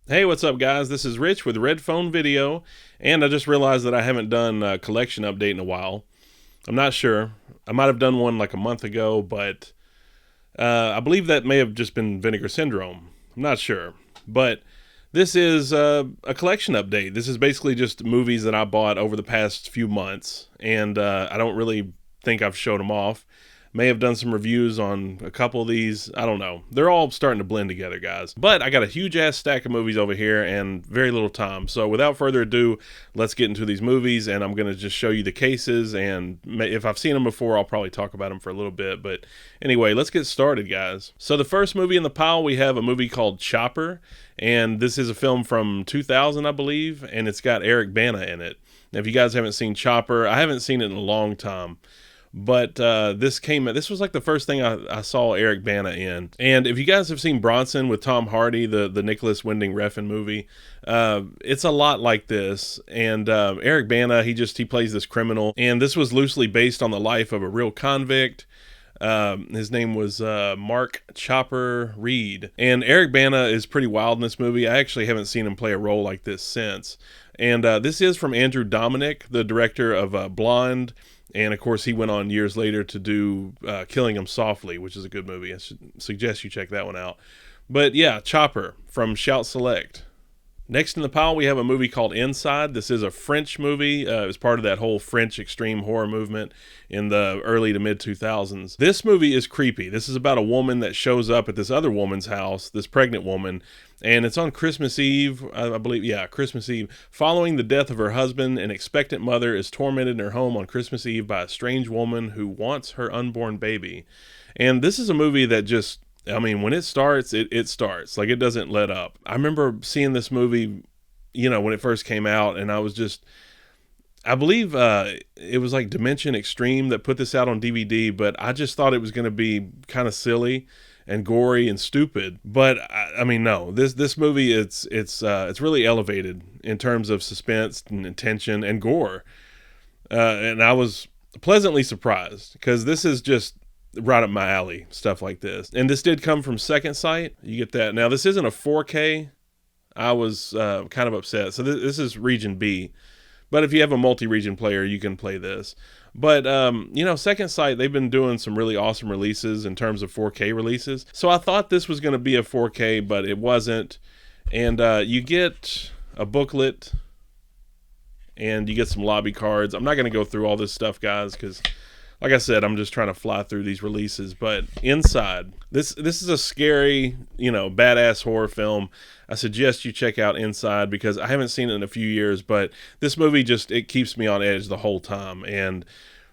Hey, what's up, guys? This is Rich with Red Phone Video, and I just realized that I haven't done a collection update in a while. I'm not sure. I might have done one like a month ago, but I believe that may have just been Vinegar Syndrome. I'm not sure. But this is a collection update. This is basically just movies that I bought over the past few months, and I don't really think I've showed them off. May have done some reviews on a couple of these. I don't know. They're all starting to blend together, guys. But I got a huge ass stack of movies over here and very little time. So without further ado, let's get into these movies, and I'm going to just show you the cases, and if I've seen them before, I'll probably talk about them for a little bit. But anyway, let's get started, guys. So the first movie in the pile, we have a movie called Chopper, and this is a film from 2000, I believe, and it's got Eric Bana in it. Now, if you guys haven't seen Chopper, I haven't seen it in a long time. But this was like the first thing I saw Eric Bana in. And if you guys have seen Bronson with Tom Hardy, the Nicholas Winding Refn movie, it's a lot like this. And Eric Bana, he plays this criminal. And this was loosely based on the life of a real convict. His name was Mark Chopper Reed. And Eric Bana is pretty wild in this movie. I actually haven't seen him play a role like this since. And this is from Andrew Dominik, the director of Blonde. And, of course, he went on years later to do Killing Him Softly, which is a good movie. I suggest you check that one out. But, yeah, Chopper from Shout Select. Next in the pile, we have a movie called Inside. This is a French movie. It was part of that whole French extreme horror movement in the early to mid-2000s. This movie is creepy. This is about a woman that shows up at this other woman's house, this pregnant woman, and it's on Christmas Eve, I believe, yeah, Christmas Eve. Following the death of her husband, an expectant mother is tormented in her home on Christmas Eve by a strange woman who wants her unborn baby. And this is a movie that just, I mean, when it starts, it starts. Like, it doesn't let up. I remember seeing this movie, when it first came out, and I was just, I believe it was like Dimension Extreme that put this out on DVD, but I just thought it was going to be kind of silly and gory and stupid. But I mean, no, this movie, it's really elevated in terms of suspense and tension and gore. And I was pleasantly surprised, because this is just right up my alley, stuff like this. And this did come from Second Sight. You get that. Now, this isn't a 4K. I was kind of upset. So this is region B. But if you have a multi-region player, you can play this. But, Second Sight, they've been doing some really awesome releases in terms of 4K releases. So I thought this was going to be a 4K, but it wasn't. And you get a booklet, and you get some lobby cards. I'm not going to go through all this stuff, guys, because, like I said, I'm just trying to fly through these releases. But Inside, this is a scary, badass horror film. I suggest you check out Inside, because I haven't seen it in a few years, but this movie it keeps me on edge the whole time. And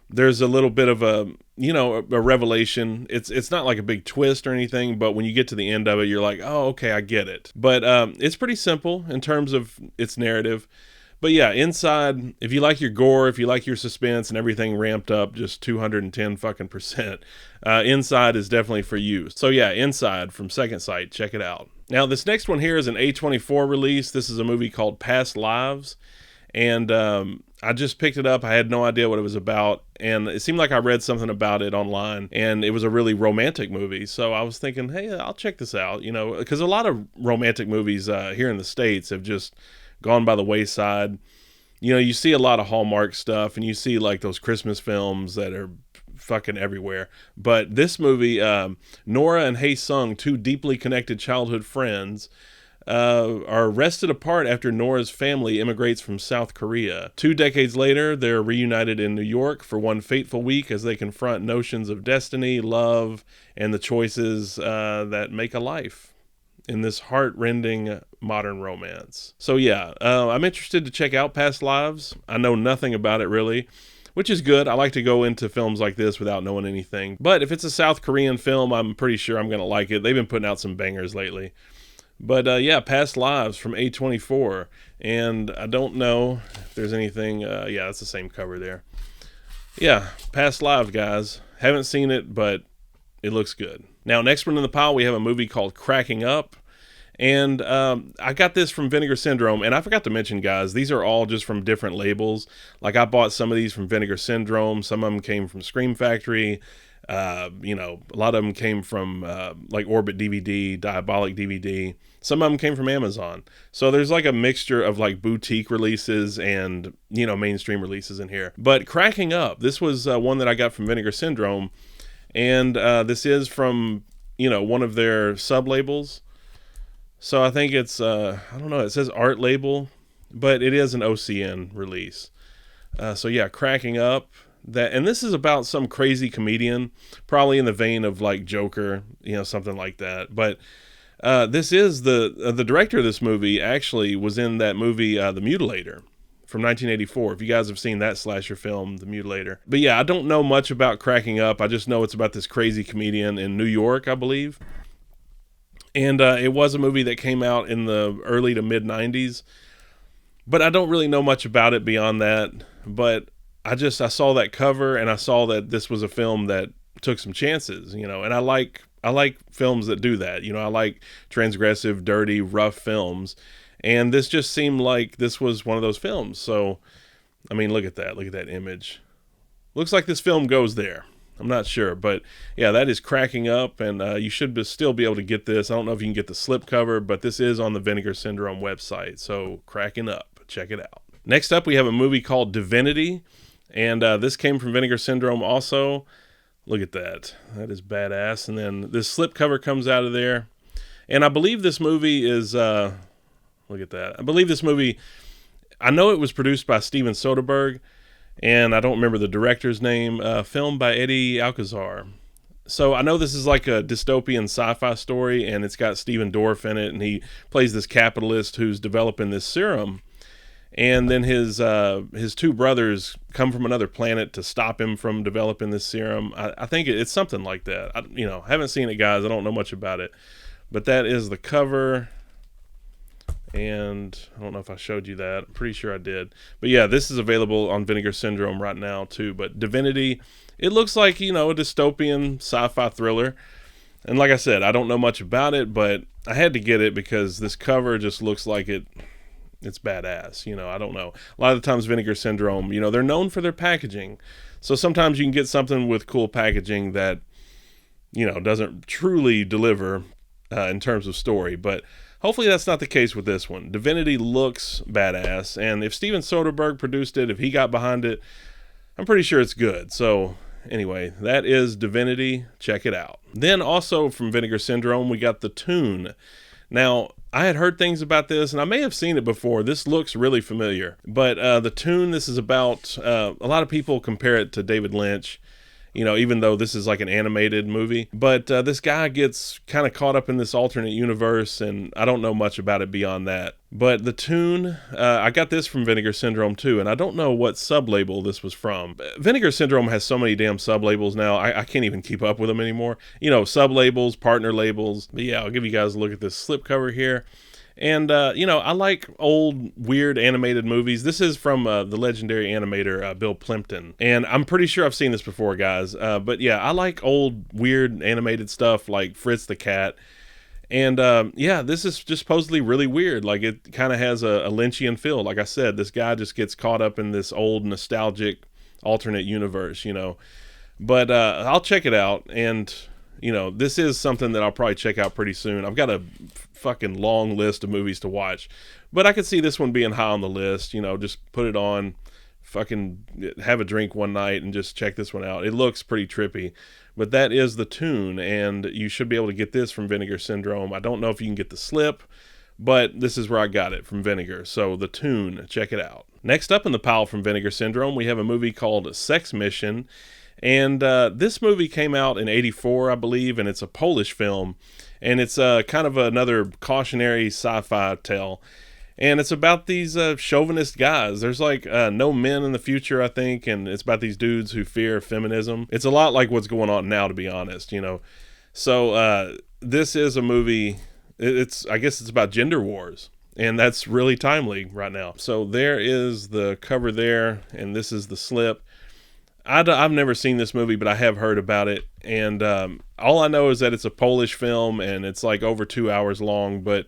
there's a little bit of a revelation. It's not like a big twist or anything, but when you get to the end of it, you're like, oh, okay, I get it. But it's pretty simple in terms of its narrative. But yeah, Inside, if you like your gore, if you like your suspense and everything ramped up just 210 fucking %, Inside is definitely for you. So yeah, Inside from Second Sight, check it out. Now, this next one here is an A24 release. This is a movie called Past Lives, and I just picked it up. I had no idea what it was about, and it seemed like I read something about it online, and it was a really romantic movie. So I was thinking, hey, I'll check this out, because a lot of romantic movies here in the States have just gone by the wayside. You see a lot of Hallmark stuff, and you see like those Christmas films that are fucking everywhere. But this movie, Nora and Hae Sung, two deeply connected childhood friends, are wrested apart after Nora's family immigrates from South Korea. 2 decades later, they're reunited in New York for one fateful week as they confront notions of destiny, love, and the choices that make a life in this heart-rending modern romance. So yeah, I'm interested to check out Past Lives. I know nothing about it really, which is good. I like to go into films like this without knowing anything. But if it's a South Korean film, I'm pretty sure I'm going to like it. They've been putting out some bangers lately. But yeah, Past Lives from A24. And I don't know if there's anything. Yeah, that's the same cover there. Yeah, Past Lives, guys. Haven't seen it, but it looks good. Now, next one in the pile, we have a movie called Cracking Up. And I got this from Vinegar Syndrome, and I forgot to mention, guys, these are all just from different labels. Like, I bought some of these from Vinegar Syndrome, some of them came from Scream Factory, a lot of them came from like Orbit DVD, Diabolic DVD. Some of them came from Amazon. So there's like a mixture of like boutique releases and, mainstream releases in here. But Cracking Up, this was one that I got from Vinegar Syndrome. And this is from, one of their sub-labels. So I think it's, I don't know, it says art label, but it is an OCN release. So yeah, Cracking Up. And this is about some crazy comedian, probably in the vein of like Joker, something like that. But this is the director of this movie actually was in that movie, The Mutilator, from 1984. If you guys have seen that slasher film, The Mutilator. But yeah, I don't know much about Cracking Up. I just know it's about this crazy comedian in New York, I believe. And it was a movie that came out in the early to mid 90s. But I don't really know much about it beyond that. But I saw that cover and I saw that this was a film that took some chances, and I like films that do that. I like transgressive, dirty, rough films. And this just seemed like this was one of those films. So, I mean, look at that. Look at that image. Looks like this film goes there. I'm not sure. But, yeah, that is Cracking Up. And you should still be able to get this. I don't know if you can get the slipcover, but this is on the Vinegar Syndrome website. So, Cracking Up. Check it out. Next up, we have a movie called Divinity. And this came from Vinegar Syndrome also. Look at that. That is badass. And then this slipcover comes out of there. And I believe this movie is... look at that. I believe this movie... I know it was produced by Steven Soderbergh. And I don't remember the director's name. Filmed by Eddie Alcazar. So I know this is like a dystopian sci-fi story. And it's got Stephen Dorff in it. And he plays this capitalist who's developing this serum. And then his two brothers come from another planet to stop him from developing this serum. I think it's something like that. I haven't seen it, guys. I don't know much about it. But that is the cover. And I don't know if I showed you that. I'm pretty sure I did. But yeah, this is available on Vinegar Syndrome right now too. But Divinity, it looks like, a dystopian sci-fi thriller. And like I said, I don't know much about it, but I had to get it because this cover just looks like it's badass. I don't know. A lot of the times Vinegar Syndrome, they're known for their packaging. So sometimes you can get something with cool packaging that, doesn't truly deliver in terms of story. But hopefully that's not the case with this one. Divinity looks badass. And if Steven Soderbergh produced it, if he got behind it, I'm pretty sure it's good. So anyway, that is Divinity. Check it out. Then also from Vinegar Syndrome, we got The Tune. Now, I had heard things about this, and I may have seen it before. This looks really familiar. But The Tune, this is about, a lot of people compare it to David Lynch, even though this is like an animated movie. But this guy gets kind of caught up in this alternate universe, and I don't know much about it beyond that. But The Tune, I got this from Vinegar Syndrome too, and I don't know what sub-label this was from. Vinegar Syndrome has so many damn sub-labels now, I can't even keep up with them anymore. Sub-labels, partner labels. But yeah, I'll give you guys a look at this slipcover here. And, I like old, weird animated movies. This is from the legendary animator Bill Plimpton. And I'm pretty sure I've seen this before, guys. But yeah, I like old, weird animated stuff like Fritz the Cat. And this is just supposedly really weird. Like, it kind of has a Lynchian feel. Like I said, this guy just gets caught up in this old, nostalgic, alternate universe, But I'll check it out. And, this is something that I'll probably check out pretty soon. I've got a fucking long list of movies to watch. But I could see this one being high on the list. Just put it on, fucking have a drink one night and just check this one out. It looks pretty trippy. But that is The Tune, and you should be able to get this from Vinegar Syndrome. I don't know if you can get the slip, but this is where I got it, from Vinegar. So The Tune, check it out. Next up in the pile from Vinegar Syndrome, we have a movie called Sex Mission. And this movie came out in 1984, I believe, and it's a Polish film. And it's kind of another cautionary sci-fi tale. And it's about these chauvinist guys. There's like no men in the future, I think, and it's about these dudes who fear feminism. It's a lot like what's going on now, to be honest, So this is a movie, I guess it's about gender wars, and that's really timely right now. So there is the cover there, and this is the slip. I've never seen this movie, but I have heard about it, and all I know is that it's a Polish film, and it's like over 2 hours long, but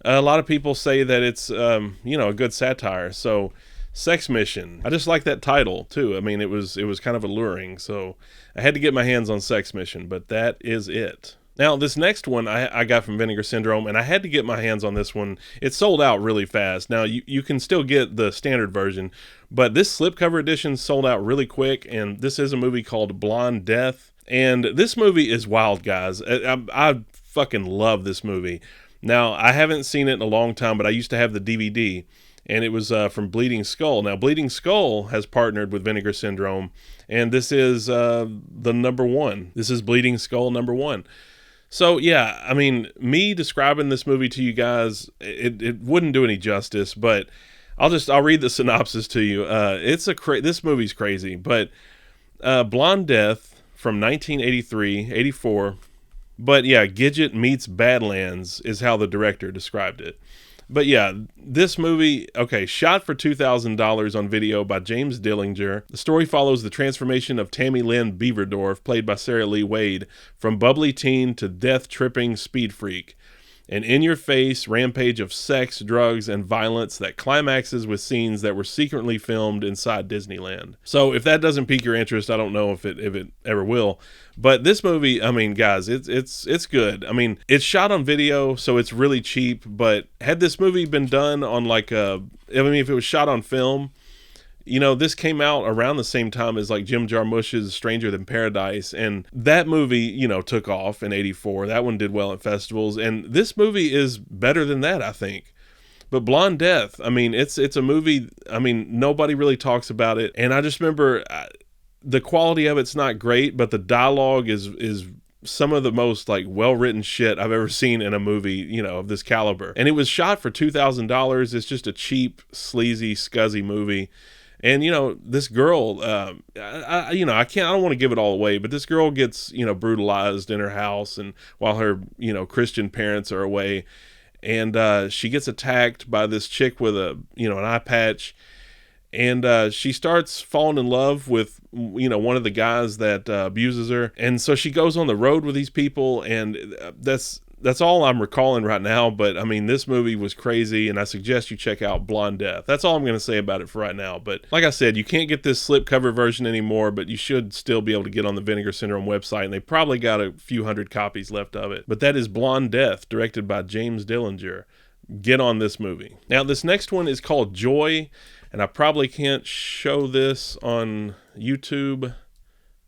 a lot of people say that it's, a good satire. So, Sex Mission. I just like that title, too. I mean, it was kind of alluring, so I had to get my hands on Sex Mission, but that is it. Now, this next one I got from Vinegar Syndrome, and I had to get my hands on this one. It sold out really fast. Now, you can still get the standard version, but this slipcover edition sold out really quick, and this is a movie called Blonde Death. And this movie is wild, guys. I fucking love this movie. Now, I haven't seen it in a long time, but I used to have the DVD, and it was from Bleeding Skull. Now, Bleeding Skull has partnered with Vinegar Syndrome, and this is the number one. This is Bleeding Skull number one. So, yeah, I mean, me describing this movie to you guys, it wouldn't do any justice, but I'll read the synopsis to you. This movie's crazy, but Blonde Death from 1983, 84. But yeah, Gidget meets Badlands is how the director described it. But yeah, this movie, okay, shot for $2,000 on video by James Dillinger. The story follows the transformation of Tammy Lynn Beaverdorf, played by Sarah Lee Wade, from bubbly teen to death-tripping speed freak. An in-your-face rampage of sex, drugs, and violence that climaxes with scenes that were secretly filmed inside Disneyland. So if that doesn't pique your interest, I don't know if it ever will. But this movie, I mean, guys, it's good. I mean, it's shot on video, so it's really cheap. But had this movie been done on if it was shot on film, you know, this came out around the same time as like Jim Jarmusch's Stranger Than Paradise, and that movie, you know, took off in '84. That one did well at festivals, and this movie is better than that, I think. But Blonde Death, I mean, it's a movie, I mean, nobody really talks about it, and I just remember the quality of it's not great, but the dialogue is some of the most like well-written shit I've ever seen in a movie, you know, of this caliber. And it was shot for $2,000. It's just a cheap, sleazy, scuzzy movie. And, you know, this girl, I don't want to give it all away, but this girl gets, you know, brutalized in her house and while her, you know, Christian parents are away. And she gets attacked by this chick with an eye patch. And she starts falling in love with, you know, one of the guys that abuses her. And so she goes on the road with these people, and that's all I'm recalling right now. But I mean, this movie was crazy, and I suggest you check out Blonde Death. That's all I'm going to say about it for right now. But like I said, you can't get this slipcover version anymore, but you should still be able to get on the Vinegar Syndrome website, and they probably got a few hundred copies left of it. But that is Blonde Death, directed by James Dillinger. Get on this movie. Now, this next one is called Joy, and I probably can't show this on YouTube.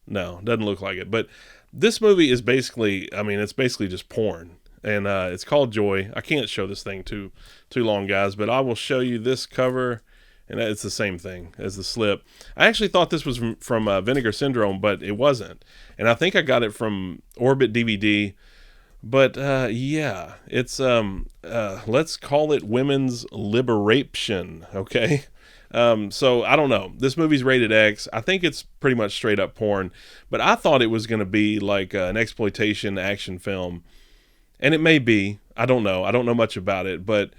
No, doesn't look like it. But this movie is basically, I mean, it's basically just porn. And it's called Joy. I can't show this thing too long, guys, but I will show you this cover, and it's the same thing as the slip. I actually thought this was from Vinegar Syndrome, but it wasn't. And I think I got it from Orbit DVD. But yeah, it's let's call it women's liberation, okay? So I don't know. This movie's rated X. I think it's pretty much straight up porn, but I thought it was going to be like an exploitation action film. And it may be. I don't know. I don't know much about it, but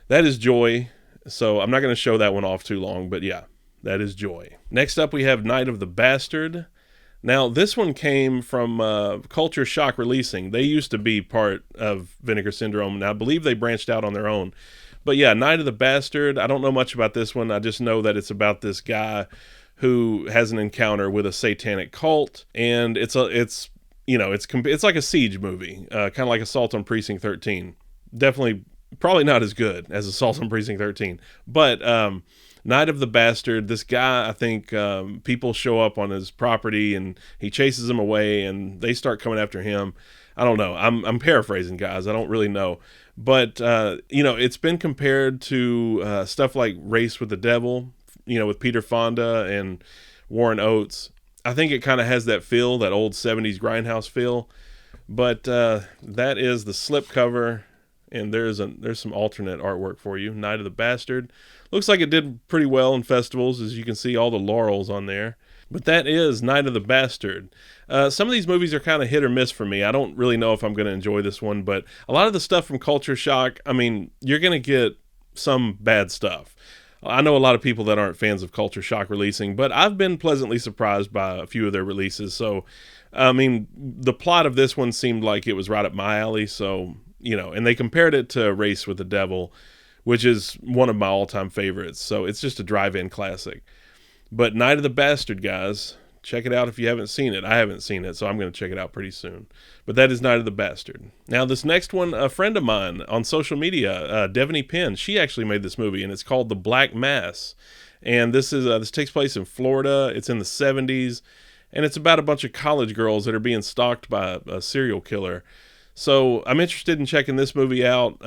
that is Joy. So I'm not going to show that one off too long, but yeah, that is Joy. Next up, we have Night of the Bastard. Now, this one came from Culture Shock Releasing. They used to be part of Vinegar Syndrome, and I believe they branched out on their own. But yeah, Night of the Bastard, I don't know much about this one. I just know that it's about this guy who has an encounter with a satanic cult, and it's like a siege movie, kind of like Assault on Precinct 13. Definitely, probably not as good as Assault on Precinct 13. But Night of the Bastard, this guy, I think people show up on his property and he chases them away and they start coming after him. I don't know. I'm paraphrasing, guys. I don't really know. But, it's been compared to stuff like Race with the Devil, with Peter Fonda and Warren Oates. I think it kind of has that feel, that old 70s grindhouse feel. But that is the slipcover, and there's some alternate artwork for you. Night of the Bastard. Looks like it did pretty well in festivals, as you can see all the laurels on there. But that is Night of the Bastard. Some of these movies are kind of hit or miss for me. I don't really know if I'm going to enjoy this one, but a lot of the stuff from Culture Shock, I mean, you're going to get some bad stuff. I know a lot of people that aren't fans of Culture Shock Releasing, but I've been pleasantly surprised by a few of their releases. So, I mean, the plot of this one seemed like it was right up my alley. So, and they compared it to Race with the Devil, which is one of my all-time favorites. So it's just a drive-in classic. But Night of the Bastard, guys, check it out if you haven't seen it. I haven't seen it, so I'm going to check it out pretty soon. But that is Night of the Bastard. Now, this next one, a friend of mine on social media, Divinity Penn, she actually made this movie, and it's called The Black Mass. And this takes place in Florida. It's in the 70s, and it's about a bunch of college girls that are being stalked by a serial killer. So I'm interested in checking this movie out.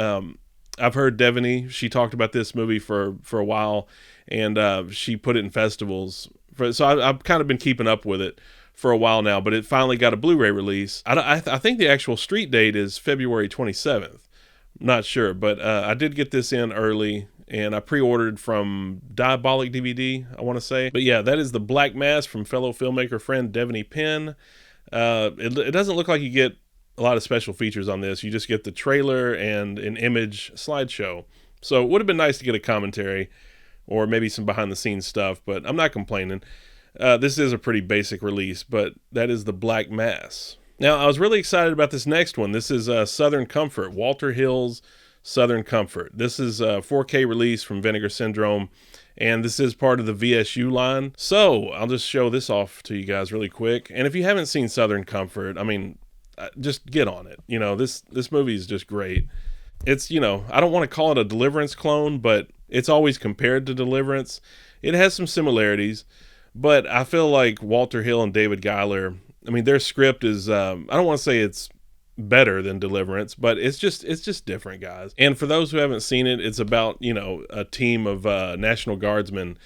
I've heard Divinity. She talked about this movie for a while, and she put it in festivals. So I've kind of been keeping up with it for a while now, but it finally got a Blu-ray release. I think the actual street date is February 27th. Not sure, but I did get this in early, and I pre-ordered from Diabolic DVD, I want to say. But yeah, that is The Black Mass from fellow filmmaker friend Divinity Penn. It doesn't look like you get a lot of special features on this. You just get the trailer and an image slideshow. So it would have been nice to get a commentary or maybe some behind the scenes stuff, but I'm not complaining. This is a pretty basic release, but that is The Black Mass. Now, I was really excited about this next one. This is Southern Comfort, Walter Hill's Southern Comfort. This is a 4K release from Vinegar Syndrome, and this is part of the VSU line. So I'll just show this off to you guys really quick. And if you haven't seen Southern Comfort, I mean, just get on it. You know, this movie is just great. It's, you know, I don't want to call it a Deliverance clone, but it's always compared to Deliverance. It has some similarities, but I feel like Walter Hill and David Giler, I mean, their script is, I don't want to say it's better than Deliverance, but it's just different, guys. And for those who haven't seen it, it's about, you know, a team of National Guardsmen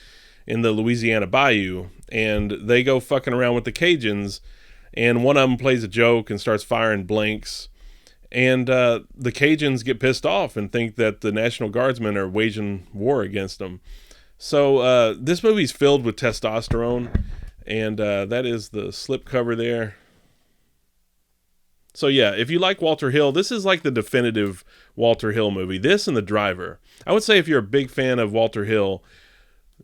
in the Louisiana Bayou, and they go fucking around with the Cajuns, and one of them plays a joke and starts firing blanks, and the Cajuns get pissed off and think that the National Guardsmen are waging war against them. So this movie's filled with testosterone, and that is the slipcover there. So yeah, if you like Walter Hill, this is like the definitive Walter Hill movie. This and The Driver. I would say if you're a big fan of Walter Hill,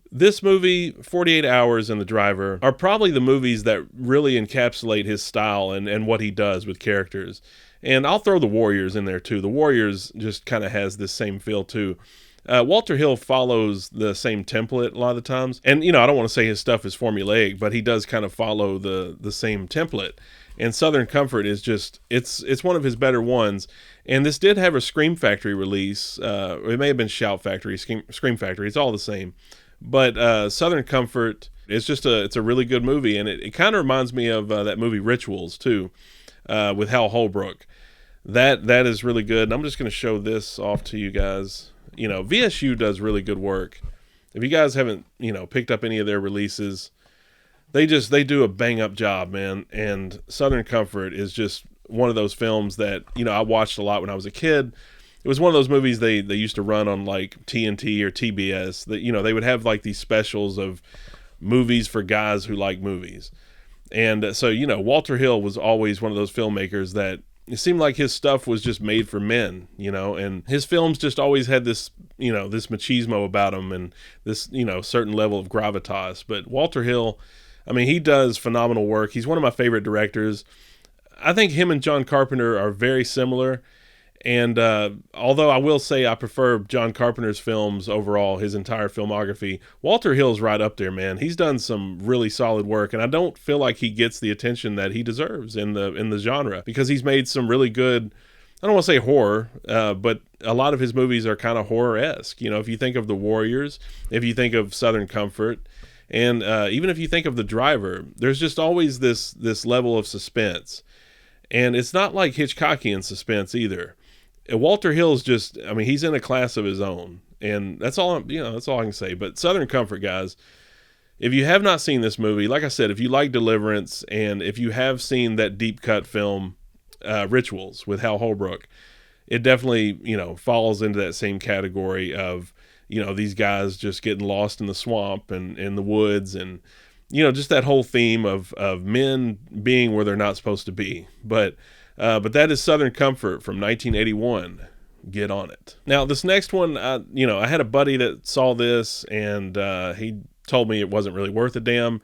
this movie, 48 Hours, and The Driver are probably the movies that really encapsulate his style and what he does with characters. And I'll throw The Warriors in there too. The Warriors just kind of has this same feel too. Walter Hill follows the same template a lot of the times. And, you know, I don't want to say his stuff is formulaic, but he does kind of follow the same template. And Southern Comfort is just, it's one of his better ones. And this did have a Scream Factory release. It may have been Shout Factory, Scream Factory. It's all the same. But Southern Comfort is just it's a really good movie. And it kind of reminds me of that movie Rituals too, with Hal Holbrook. That is really good. And I'm just going to show this off to you guys. You know, VSU does really good work. If you guys haven't, you know, picked up any of their releases, they do a bang up job, man. And Southern Comfort is just one of those films that, you know, I watched a lot when I was a kid. It was one of those movies they used to run on like TNT or TBS that, you know, they would have like these specials of movies for guys who like movies. And so, you know, Walter Hill was always one of those filmmakers that it seemed like his stuff was just made for men, you know, and his films just always had this, you know, this machismo about them and this, you know, certain level of gravitas. But Walter Hill, I mean, he does phenomenal work. He's one of my favorite directors. I think him and John Carpenter are very similar. And although I will say I prefer John Carpenter's films overall, his entire filmography, Walter Hill's right up there, man. He's done some really solid work, and I don't feel like he gets the attention that he deserves in the genre, because he's made some really good, I don't want to say horror, but a lot of his movies are kind of horror-esque. You know, if you think of The Warriors, if you think of Southern Comfort, and even if you think of The Driver, there's just always this level of suspense. And it's not like Hitchcockian suspense either. Walter Hill's just, I mean, he's in a class of his own, and that's all that's all I can say. But Southern Comfort, guys, if you have not seen this movie, like I said, if you like Deliverance, and if you have seen that deep cut film, Rituals with Hal Holbrook, it definitely, you know, falls into that same category of, you know, these guys just getting lost in the swamp and in the woods, and, you know, just that whole theme of men being where they're not supposed to be. But that is Southern Comfort from 1981. Get on it. Now, this next one, I had a buddy that saw this, and he told me it wasn't really worth a damn.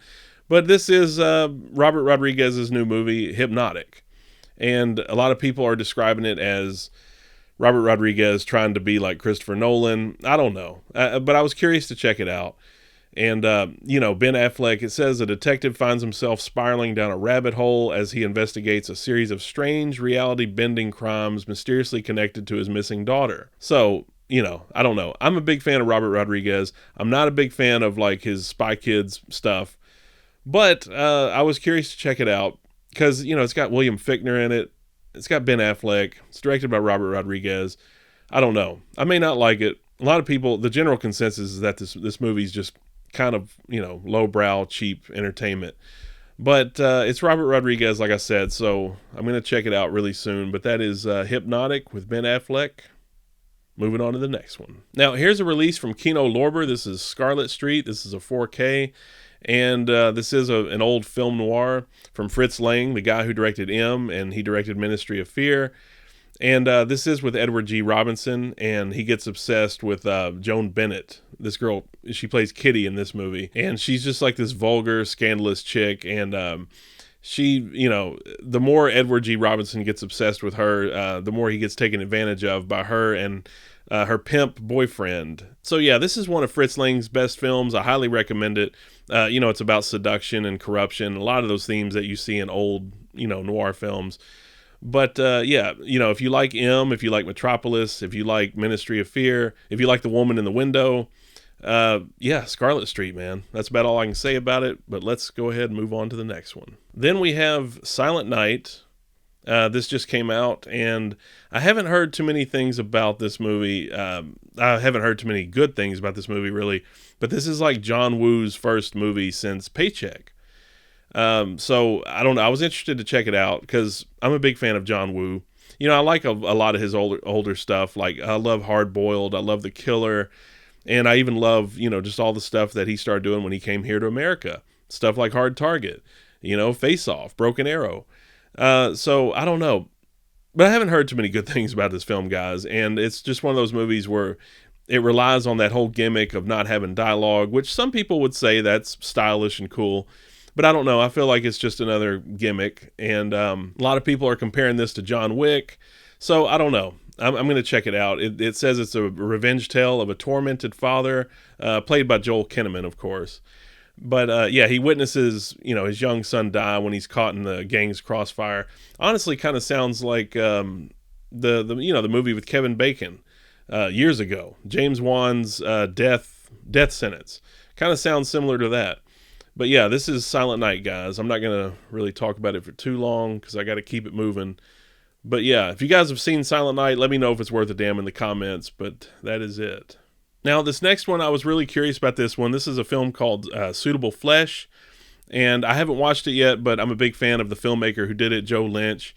But this is Robert Rodriguez's new movie, Hypnotic. And a lot of people are describing it as Robert Rodriguez trying to be like Christopher Nolan. I don't know. But I was curious to check it out. And, Ben Affleck, it says a detective finds himself spiraling down a rabbit hole as he investigates a series of strange reality-bending crimes mysteriously connected to his missing daughter. So, I don't know. I'm a big fan of Robert Rodriguez. I'm not a big fan of, like, his Spy Kids stuff. But I was curious to check it out because, it's got William Fichtner in it. It's got Ben Affleck. It's directed by Robert Rodriguez. I don't know. I may not like it. A lot of people, the general consensus is that this movie's just kind of, lowbrow, cheap entertainment. But it's Robert Rodriguez, like I said, so I'm going to check it out really soon. But that is Hypnotic with Ben Affleck. Moving on to the next one. Now, here's a release from Kino Lorber. This is Scarlet Street. This is a 4K. And this is an old film noir from Fritz Lang, the guy who directed M, and he directed Ministry of Fear. And this is with Edward G. Robinson, and he gets obsessed with Joan Bennett. This girl, she plays Kitty in this movie, and she's just like this vulgar, scandalous chick. And she, the more Edward G. Robinson gets obsessed with her, the more he gets taken advantage of by her and her pimp boyfriend. So yeah, this is one of Fritz Lang's best films. I highly recommend it. It's about seduction and corruption, a lot of those themes that you see in old, noir films. But if you like M, if you like Metropolis, if you like Ministry of Fear, if you like The Woman in the Window, Scarlet Street, man. That's about all I can say about it, but let's go ahead and move on to the next one. Then we have Silent Night. This just came out, and I haven't heard too many things about this movie. I haven't heard too many good things about this movie, really, but this is like John Woo's first movie since Paycheck. So I don't know. I was interested to check it out because I'm a big fan of John Woo. I like a lot of his older stuff. Like I love Hard Boiled. I love The Killer. And I even love, just all the stuff that he started doing when he came here to America. Stuff like Hard Target, Face Off, Broken Arrow. So I don't know, but I haven't heard too many good things about this film, guys. And it's just one of those movies where it relies on that whole gimmick of not having dialogue, which some people would say that's stylish and cool. But I don't know. I feel like it's just another gimmick. And a lot of people are comparing this to John Wick. So I don't know. I'm going to check it out. It says it's a revenge tale of a tormented father, played by Joel Kinnaman, of course. But he witnesses, his young son die when he's caught in the gang's crossfire. Honestly, kind of sounds like the movie with Kevin Bacon years ago. James Wan's death sentence. Kind of sounds similar to that. But yeah, this is Silent Night, guys. I'm not going to really talk about it for too long because I got to keep it moving. But yeah, if you guys have seen Silent Night, let me know if it's worth a damn in the comments. But that is it. Now, this next one, I was really curious about this one. This is a film called Suitable Flesh. And I haven't watched it yet, but I'm a big fan of the filmmaker who did it, Joe Lynch.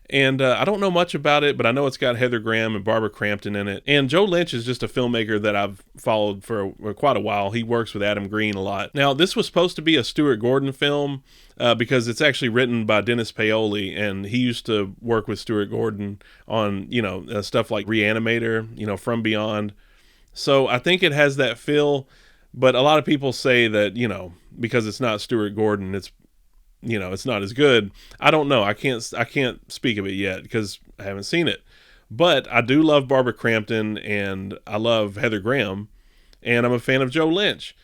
And I don't know much about it, but I know it's got Heather Graham and Barbara Crampton in it. And Joe Lynch is just a filmmaker that I've followed for quite a while. He works with Adam Green a lot. Now, this was supposed to be a Stuart Gordon film because it's actually written by Dennis Paoli, and he used to work with Stuart Gordon on, stuff like Reanimator, From Beyond. So I think it has that feel, but a lot of people say that, because it's not Stuart Gordon, it's not as good. I don't know. I can't speak of it yet because I haven't seen it. But I do love Barbara Crampton and I love Heather Graham and I'm a fan of Joe Lynch.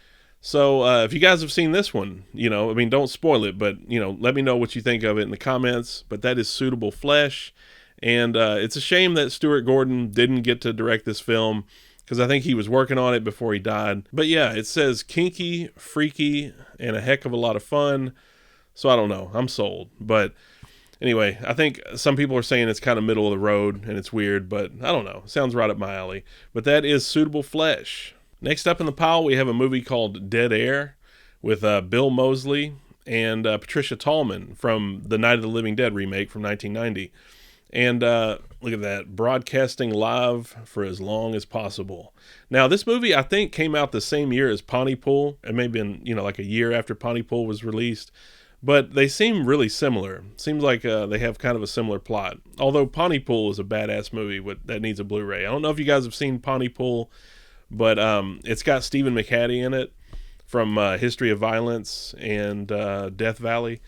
So if you guys have seen this one, don't spoil it, but, let me know what you think of it in the comments. But that is Suitable Flesh. And it's a shame that Stuart Gordon didn't get to direct this film because I think he was working on it before he died. But yeah, it says kinky, freaky, and a heck of a lot of fun. So I don't know. I'm sold. But anyway, I think some people are saying it's kind of middle of the road and it's weird, but I don't know. Sounds right up my alley. But that is Suitable Flesh. Next up in the pile, we have a movie called Dead Air with Bill Moseley and Patricia Tallman from the Night of the Living Dead remake from 1990. And look at that, broadcasting live for as long as possible. Now, this movie, I think, came out the same year as Pontypool. It may have been, like a year after Pontypool was released. But they seem really similar. Seems like they have kind of a similar plot. Although Pontypool is a badass movie that needs a Blu-ray. I don't know if you guys have seen Pontypool, but it's got Stephen McHattie in it from History of Violence and Death Valley.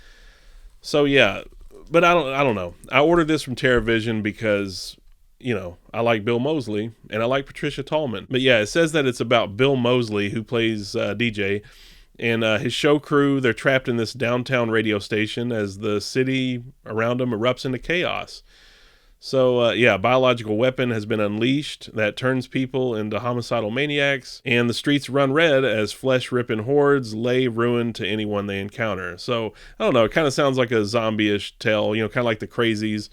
So yeah, but I don't know. I ordered this from TerraVision because I like Bill Moseley and I like Patricia Tallman. But yeah, it says that it's about Bill Moseley, who plays DJ, and his show crew. They're trapped in this downtown radio station as the city around them erupts into chaos. So, a biological weapon has been unleashed that turns people into homicidal maniacs, and the streets run red as flesh-ripping hordes lay ruin to anyone they encounter. So, I don't know, it kind of sounds like a zombie-ish tale, kind of like the Crazies.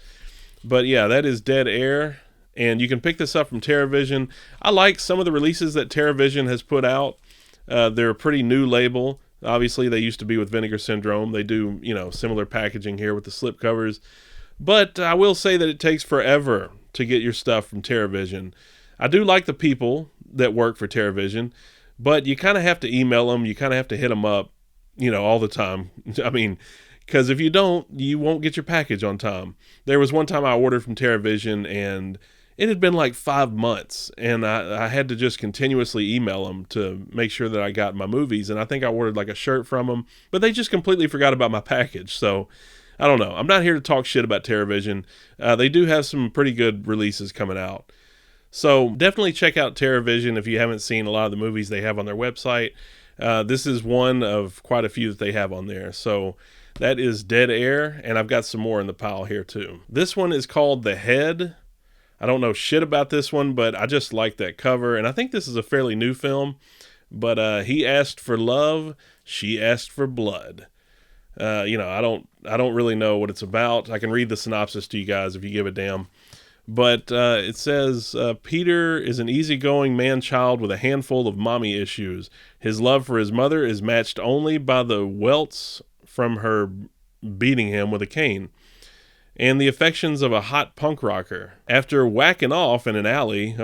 But yeah, that is Dead Air, and you can pick this up from TerraVision. I like some of the releases that TerraVision has put out. They're a pretty new label. Obviously, they used to be with Vinegar Syndrome. They do, similar packaging here with the slipcovers. But I will say that it takes forever to get your stuff from TerraVision. I do like the people that work for TerraVision, but you kind of have to email them. You kind of have to hit them up, all the time. I mean, because if you don't, you won't get your package on time. There was one time I ordered from TerraVision, and it had been like 5 months, and I had to just continuously email them to make sure that I got my movies. And I think I ordered like a shirt from them, but they just completely forgot about my package. So I don't know. I'm not here to talk shit about TerraVision. They do have some pretty good releases coming out. So definitely check out TerraVision if you haven't seen a lot of the movies they have on their website. This is one of quite a few that they have on there. So that is Dead Air, and I've got some more in the pile here too. This one is called The Head. I don't know shit about this one, but I just like that cover, and I think this is a fairly new film. But he asked for love, she asked for blood. I don't really know what it's about. I can read the synopsis to you guys if you give a damn. But it says, Peter is an easygoing man-child with a handful of mommy issues. His love for his mother is matched only by the welts from her beating him with a cane, and the affections of a hot punk rocker. After whacking off in an alley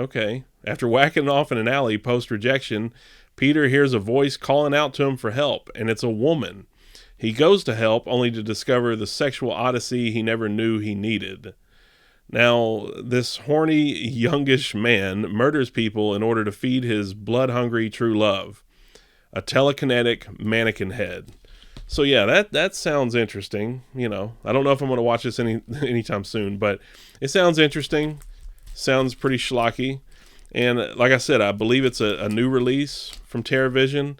post-rejection, Peter hears a voice calling out to him for help, and it's a woman. He goes to help, only to discover the sexual odyssey he never knew he needed. Now, this horny, youngish man murders people in order to feed his blood-hungry true love, a telekinetic mannequin head. So yeah, that sounds interesting. I don't know if I'm going to watch this anytime soon, but it sounds interesting. Sounds pretty schlocky. And like I said, I believe it's a new release from TerraVision.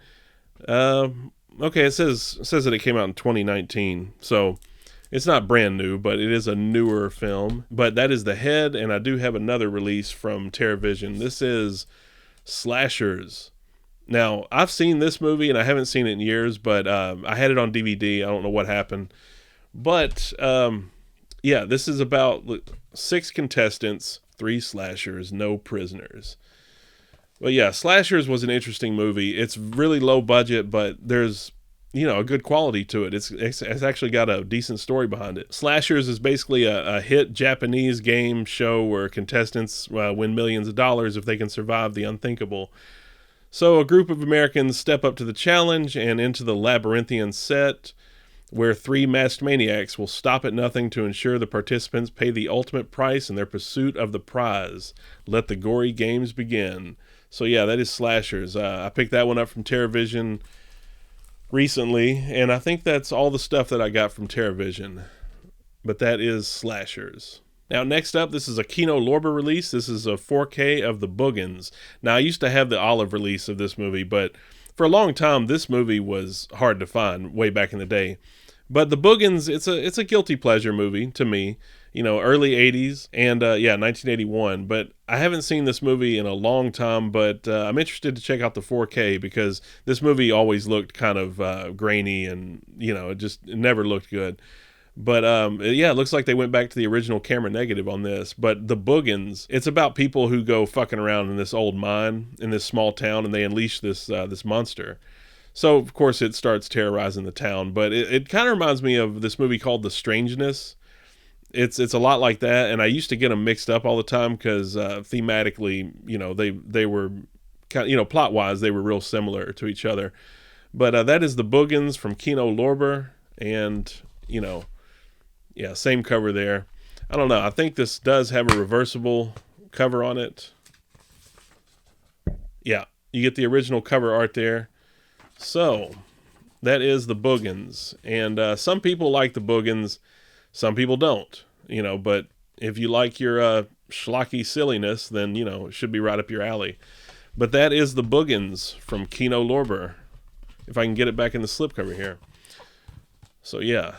Okay, it says that it came out in 2019, so it's not brand new, but it is a newer film. But that is The Head, and I do have another release from TerraVision. This is Slashers. Now, I've seen this movie, and I haven't seen it in years, but I had it on DVD. I don't know what happened. But, this is about 6 contestants, 3 slashers, no prisoners. But yeah, Slashers was an interesting movie. It's really low budget, but there's, a good quality to it. It's actually got a decent story behind it. Slashers is basically a hit Japanese game show where contestants win millions of dollars if they can survive the unthinkable. So a group of Americans step up to the challenge and into the labyrinthian set where 3 masked maniacs will stop at nothing to ensure the participants pay the ultimate price in their pursuit of the prize. Let the gory games begin. So yeah, that is Slashers. I picked that one up from TerraVision recently, and I think that's all the stuff that I got from TerraVision. But that is Slashers. Now, next up, this is a Kino Lorber release. This is a 4K of the Bogins. Now, I used to have the olive release of this movie, but for a long time, this movie was hard to find way back in the day. But the Bogins, it's a guilty pleasure movie to me. Early 80s and 1981. But I haven't seen this movie in a long time, but I'm interested to check out the 4K because this movie always looked kind of grainy and, it never looked good. But it looks like they went back to the original camera negative on this. But the Bogins, it's about people who go fucking around in this old mine in this small town, and they unleash this monster. So, of course, it starts terrorizing the town. But it kind of reminds me of this movie called The Strangeness. It's a lot like that, and I used to get them mixed up all the time because thematically, they were kind of, plot-wise, they were real similar to each other. But that is the Bogins from Kino Lorber, and, same cover there. I don't know. I think this does have a reversible cover on it. Yeah, you get the original cover art there. So, that is the Bogins. And some people like the Bogins, some people don't, but if you like your schlocky silliness, then, it should be right up your alley. But that is The Bogins from Kino Lorber. If I can get it back in the slipcover here. So yeah,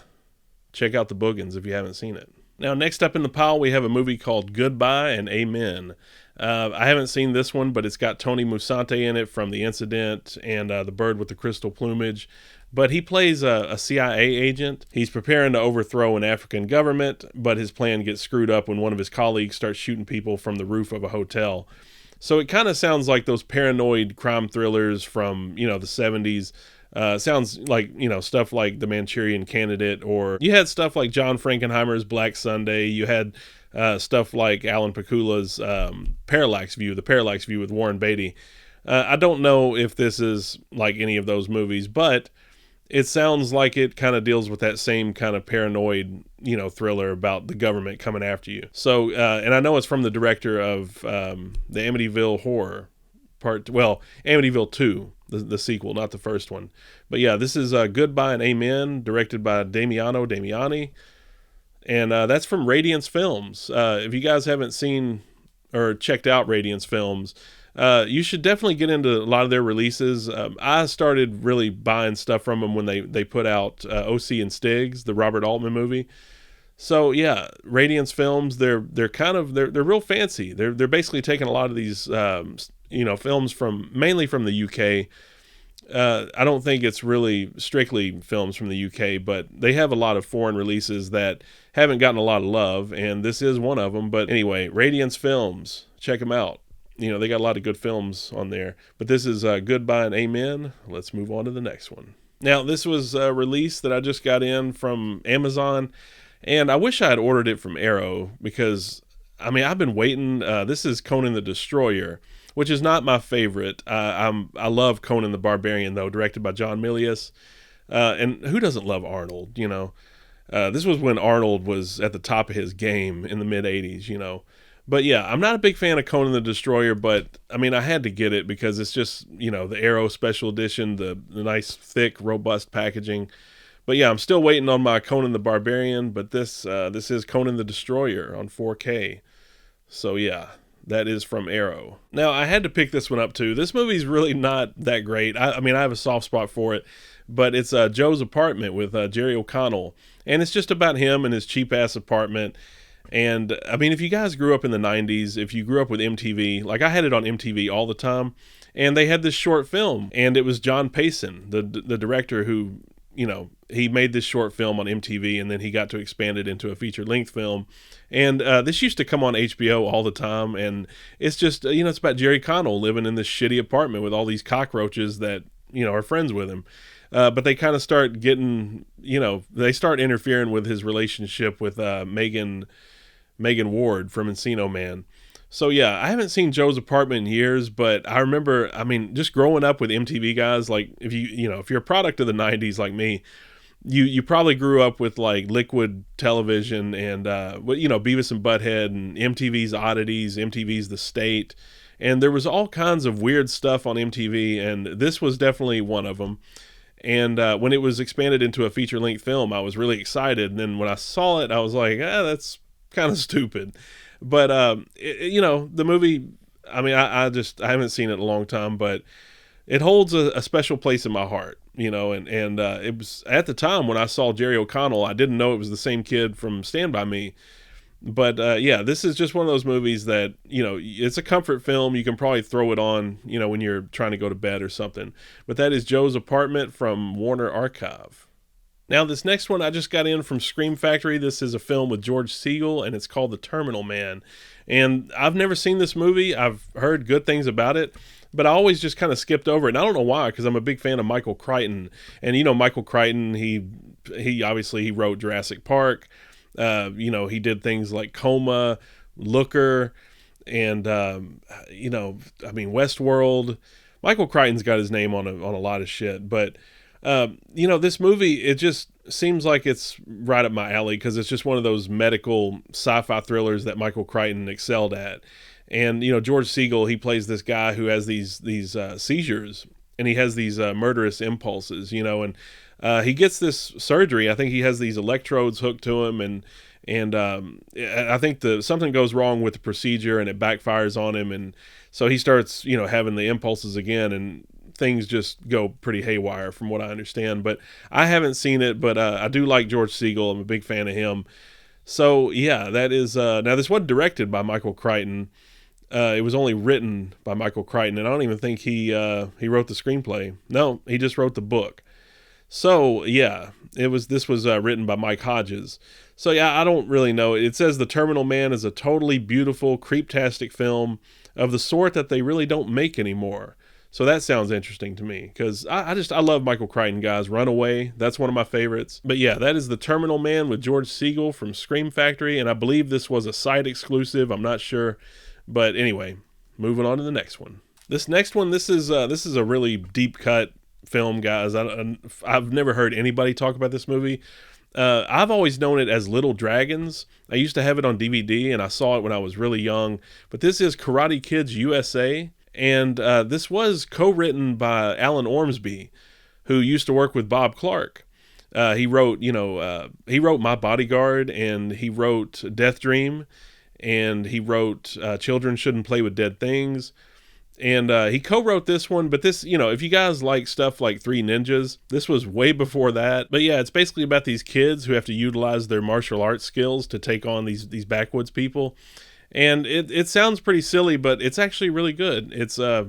check out The Bogins if you haven't seen it. Now, next up in the pile, we have a movie called Goodbye and Amen. I haven't seen this one, but it's got Tony Musante in it from The Incident and The Bird with the Crystal Plumage. But he plays a CIA agent. He's preparing to overthrow an African government, but his plan gets screwed up when one of his colleagues starts shooting people from the roof of a hotel. So it kind of sounds like those paranoid crime thrillers from, the 70s. Sounds like, stuff like The Manchurian Candidate, or you had stuff like John Frankenheimer's Black Sunday. You had stuff like Alan Pakula's The Parallax View with Warren Beatty. I don't know if this is like any of those movies, but it sounds like it kind of deals with that same kind of paranoid, thriller about the government coming after you. So, and I know it's from the director of the Amityville Horror Amityville 2, the sequel, not the first one. But yeah, this is Goodbye and Amen, directed by Damiano Damiani. And that's from Radiance Films. If you guys haven't seen or checked out Radiance Films, you should definitely get into a lot of their releases. I started really buying stuff from them when they put out O.C. and Stiggs, the Robert Altman movie. So yeah, Radiance Films, they're real fancy. They're basically taking a lot of these films mainly from the UK. I don't think it's really strictly films from the UK, but they have a lot of foreign releases that haven't gotten a lot of love, and this is one of them. But anyway, Radiance Films, check them out. They got a lot of good films on there. But this is Goodbye and Amen. Let's move on to the next one. Now, this was a release that I just got in from Amazon, and I wish I had ordered it from Arrow because, I've been waiting. This is Conan the Destroyer, which is not my favorite. I love Conan the Barbarian, though, directed by John Milius. And who doesn't love Arnold, This was when Arnold was at the top of his game in the mid-'80s, But yeah, I'm not a big fan of Conan the Destroyer, but I had to get it because it's just, the Arrow special edition, the nice, thick, robust packaging. But yeah, I'm still waiting on my Conan the Barbarian, but this is Conan the Destroyer on 4K. So yeah, that is from Arrow. Now, I had to pick this one up too. This movie's really not that great. I have a soft spot for it, but it's Joe's Apartment with Jerry O'Connell. And it's just about him and his cheap-ass apartment. And, if you guys grew up in the 90s, if you grew up with MTV, like I had it on MTV all the time, and they had this short film, and it was John Payson, the director who, he made this short film on MTV, and then he got to expand it into a feature-length film. And this used to come on HBO all the time, and it's just, it's about Jerry Connell living in this shitty apartment with all these cockroaches that, are friends with him. But they kind of start getting, they start interfering with his relationship with Megan Ward from Encino Man. So yeah, I haven't seen Joe's Apartment in years, but I remember, just growing up with MTV guys, like if if you're a product of the 90s like me, you probably grew up with like Liquid Television and Beavis and Butthead and MTV's Oddities, MTV's The State, and there was all kinds of weird stuff on MTV, and this was definitely one of them. And when it was expanded into a feature-length film, I was really excited. And then when I saw it, I was like, that's kind of stupid. But the movie, I haven't seen it in a long time, but it holds a special place in my heart, and it was at the time when I saw Jerry O'Connell, I didn't know it was the same kid from Stand By Me. But yeah, this is just one of those movies that, it's a comfort film. You can probably throw it on, when you're trying to go to bed or something. But that is Joe's Apartment from Warner Archive. Now, this next one I just got in from Scream Factory. This is a film with George Segal, and it's called The Terminal Man. And I've never seen this movie. I've heard good things about it, but I always just kind of skipped over it. And I don't know why, because I'm a big fan of Michael Crichton. And, Michael Crichton, he obviously he wrote Jurassic Park. He did things like Coma, Looker, and, Westworld. Michael Crichton's got his name on a lot of shit, but this movie, it just seems like it's right up my alley because it's just one of those medical sci-fi thrillers that Michael Crichton excelled at. And, George Segal, he plays this guy who has these seizures, and he has these murderous impulses, and he gets this surgery. I think he has these electrodes hooked to him, and I think something goes wrong with the procedure, and it backfires on him, and so he starts, having the impulses again, and things just go pretty haywire from what I understand. But I haven't seen it, but I do like George Segal. I'm a big fan of him. So yeah, that is now this wasn't directed by Michael Crichton. It was only written by Michael Crichton, and I don't even think he wrote the screenplay. No, he just wrote the book. So yeah, this was written by Mike Hodges. So yeah, I don't really know. It says The Terminal Man is a totally beautiful, creeptastic film of the sort that they really don't make anymore. So that sounds interesting to me, because I love Michael Crichton, guys. Runaway, that's one of my favorites. But yeah, that is The Terminal Man with George Segal from Scream Factory, and I believe this was a site exclusive. I'm not sure, but anyway, moving on to the next one. This next one, this is a really deep cut film, guys. I've never heard anybody talk about this movie. I've always known it as Little Dragons. I used to have it on DVD, and I saw it when I was really young. But this is Karate Kids USA. And this was co-written by Alan Ormsby, who used to work with Bob Clark. He wrote My Bodyguard, and he wrote Death Dream, and he wrote Children Shouldn't Play with Dead Things. And he co-wrote this one, but this, if you guys like stuff like Three Ninjas, this was way before that. But yeah, it's basically about these kids who have to utilize their martial arts skills to take on these backwoods people. And it sounds pretty silly, but it's actually really good. It's, I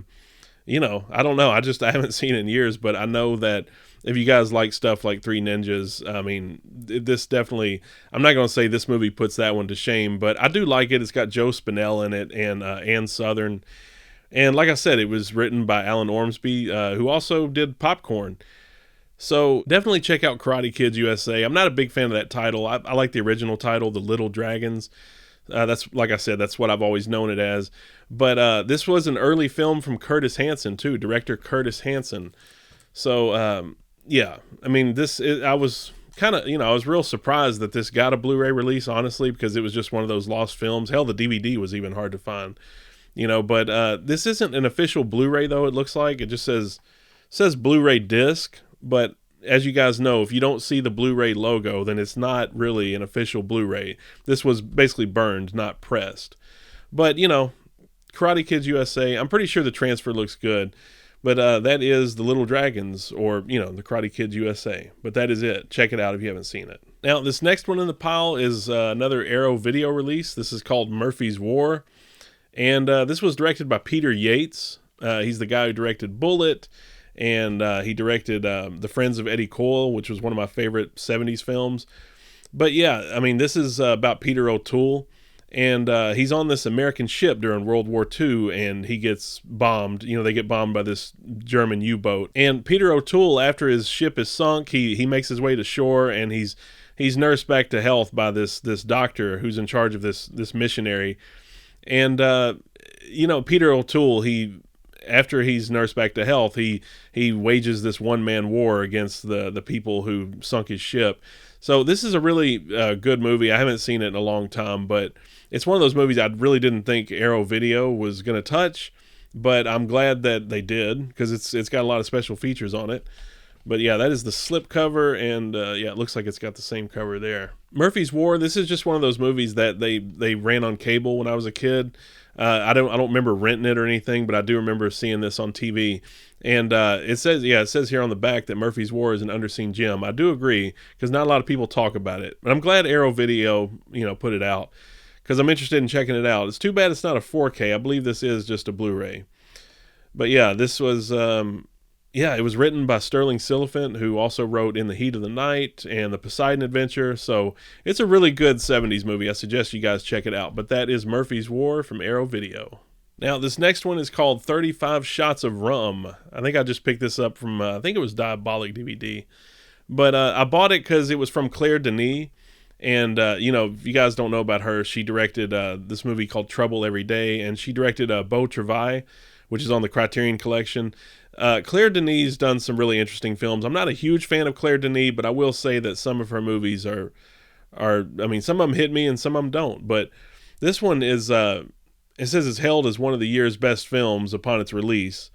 don't know. I haven't seen it in years, but I know that if you guys like stuff like Three Ninjas, I mean, this definitely, I'm not going to say this movie puts that one to shame, but I do like it. It's got Joe Spinell in it and Ann Southern. And like I said, it was written by Alan Ormsby, who also did Popcorn. So definitely check out Karate Kids USA. I'm not a big fan of that title. I like the original title, The Little Dragons. That's, like I said, that's what I've always known it as. But this was an early film from Curtis Hanson too, director Curtis Hanson. So yeah, I mean, I was kind of, I was real surprised that this got a Blu-ray release, honestly, because it was just one of those lost films. Hell, the DVD was even hard to find, But this isn't an official Blu-ray though. It looks like it just says Blu-ray disc, but as you guys know, if you don't see the Blu-ray logo, then it's not really an official Blu-ray. This was basically burned, not pressed. But, Karate Kids USA, I'm pretty sure the transfer looks good. But that is The Little Dragons, or, the Karate Kids USA. But that is it. Check it out if you haven't seen it. Now, this next one in the pile is another Arrow video release. This is called Murphy's War. And this was directed by Peter Yates. He's the guy who directed Bullet. And he directed The Friends of Eddie Coyle, which was one of my favorite 70s films. But yeah, I mean, this is about Peter O'Toole. And he's on this American ship during World War II, and he gets bombed. They get bombed by this German U-boat. And Peter O'Toole, after his ship is sunk, he makes his way to shore, and he's nursed back to health by this doctor who's in charge of this missionary. And, Peter O'Toole, after he's nursed back to health, he wages this one-man war against the people who sunk his ship. So this is a really good movie. I haven't seen it in a long time, but it's one of those movies I really didn't think Arrow Video was going to touch, but I'm glad that they did, because it's got a lot of special features on it. But yeah, that is the slipcover, and yeah, it looks like it's got the same cover there. Murphy's War, this is just one of those movies that they ran on cable when I was a kid. I don't remember renting it or anything, but I do remember seeing this on TV. And it says here on the back that Murphy's War is an underseen gem. I do agree, because not a lot of people talk about it. But I'm glad Arrow Video, put it out, because I'm interested in checking it out. It's too bad it's not a 4K. I believe this is just a Blu-ray. But yeah, this was it was written by Sterling Silliphant, who also wrote In the Heat of the Night and The Poseidon Adventure. So it's a really good 70s movie. I suggest you guys check it out. But that is Murphy's War from Arrow Video. Now, this next one is called 35 Shots of Rum. I think I just picked this up from, I think it was Diabolic DVD. But I bought it because it was from Claire Denis. And, if you guys don't know about her, she directed this movie called Trouble Every Day. And she directed Beau Travail, which is on the Criterion Collection. Claire Denis done some really interesting films. I'm not a huge fan of Claire Denis, but I will say that some of her movies are I mean, some of them hit me and some of them don't. But this one is, it says it's hailed as one of the year's best films upon its release.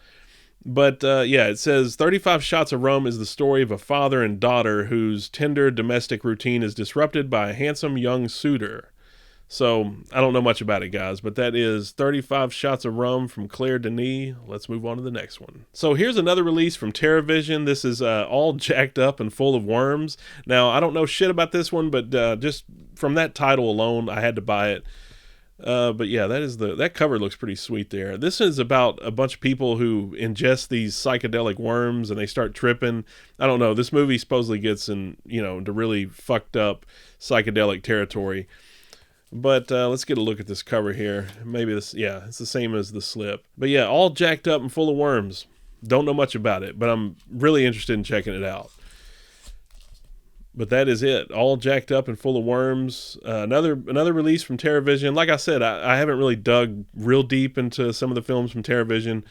But yeah, it says 35 Shots of Rum is the story of a father and daughter whose tender domestic routine is disrupted by a handsome young suitor. So I don't know much about it, guys, but that is 35 Shots of Rum from Claire Denis. Let's move on to the next one. So here's another release from TerraVision. This is all jacked up and full of worms. Now, I don't know shit about this one, but just from that title alone, I had to buy it. But yeah, that cover looks pretty sweet there. This is about a bunch of people who ingest these psychedelic worms and they start tripping. I don't know. This movie supposedly gets into really fucked up psychedelic territory. But let's get a look at this cover here. Maybe it's the same as the slip. But yeah, all jacked up and full of worms. Don't know much about it, but I'm really interested in checking it out. But that is it. All jacked up and full of worms. Another release from TerraVision. Like I said, I haven't really dug real deep into some of the films from TerraVision.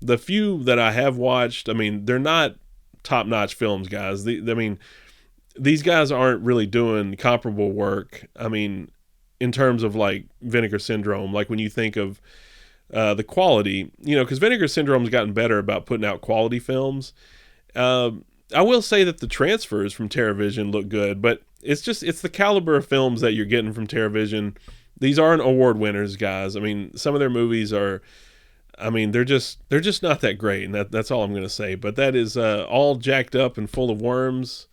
The few that I have watched, I mean, they're not top-notch films, guys. These guys aren't really doing comparable work. I mean, in terms of like Vinegar Syndrome, like when you think of the quality, because Vinegar Syndrome's gotten better about putting out quality films. I will say that the transfers from TerraVision look good, but it's the caliber of films that you're getting from TerraVision. These aren't award winners, guys. I mean, some of their movies are, I mean, they're just not that great, and that's all I'm going to say. But that is all jacked up and full of worms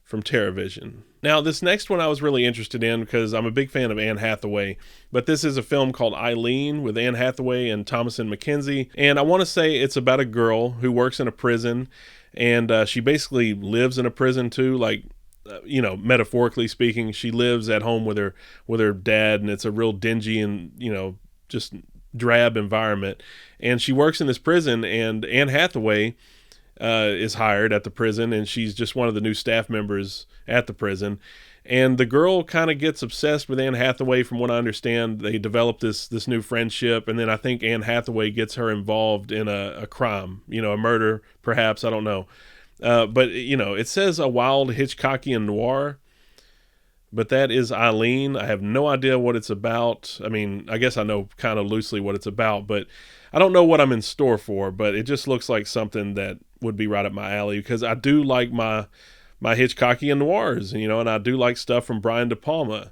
from TerraVision. Now, this next one I was really interested in because I'm a big fan of Anne Hathaway, but this is a film called Eileen with Anne Hathaway and Thomasin McKenzie, and I want to say it's about a girl who works in a prison, and she basically lives in a prison too, like, metaphorically speaking. She lives at home with her dad, and it's a real dingy and, just drab environment, and she works in this prison, and Anne Hathaway is hired at the prison, and she's just one of the new staff members at the prison. And the girl kind of gets obsessed with Anne Hathaway. From what I understand, they develop this new friendship, and then I think Anne Hathaway gets her involved in a crime, a murder, perhaps, I don't know. But it says a wild Hitchcockian noir, but that is Eileen. I have no idea what it's about. I mean, I guess I know kind of loosely what it's about, but I don't know what I'm in store for, but it just looks like something that would be right up my alley, because I do like my Hitchcockian noirs, and I do like stuff from Brian De Palma.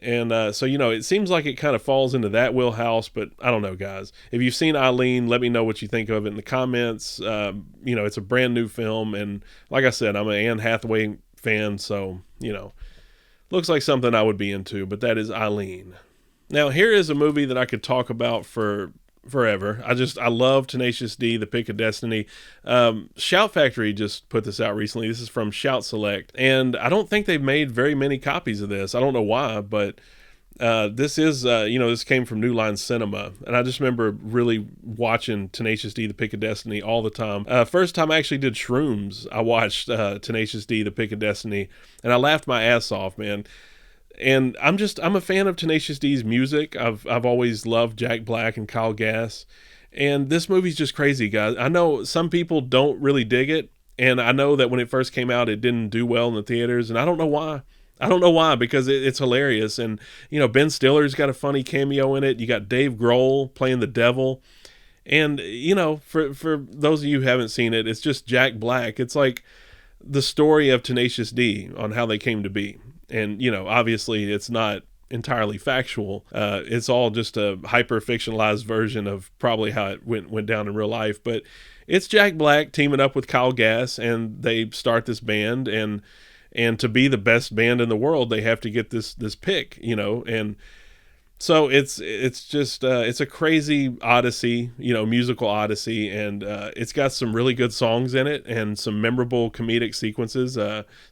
And so, it seems like it kind of falls into that wheelhouse, but I don't know, guys. If you've seen Eileen, let me know what you think of it in the comments. It's a brand new film, and like I said, I'm an Anne Hathaway fan, so, looks like something I would be into, but that is Eileen. Now, here is a movie that I could talk about for forever. I love Tenacious D, The Pick of Destiny. Shout Factory just put this out recently. This is from Shout Select, and I don't think they've made very many copies of this. I don't know why, but this is this came from New Line Cinema, and I just remember really watching Tenacious D, The Pick of Destiny all the time. First time I actually did shrooms, I watched Tenacious D, The Pick of Destiny, and I laughed my ass off, man. And I'm a fan of Tenacious D's music. I've always loved Jack Black and Kyle Gass. And this movie's just crazy, guys. I know some people don't really dig it. And I know that when it first came out, it didn't do well in the theaters. And I don't know why. Because it's hilarious. And, Ben Stiller's got a funny cameo in it. You got Dave Grohl playing the devil. And, for those of you who haven't seen it, it's just Jack Black. It's like the story of Tenacious D on how they came to be. And, obviously it's not entirely factual. It's all just a hyper-fictionalized version of probably how it went down in real life. But it's Jack Black teaming up with Kyle Gass, and they start this band. And to be the best band in the world, they have to get this pick, And so it's just it's a crazy odyssey, musical odyssey, and it's got some really good songs in it and some memorable comedic sequences,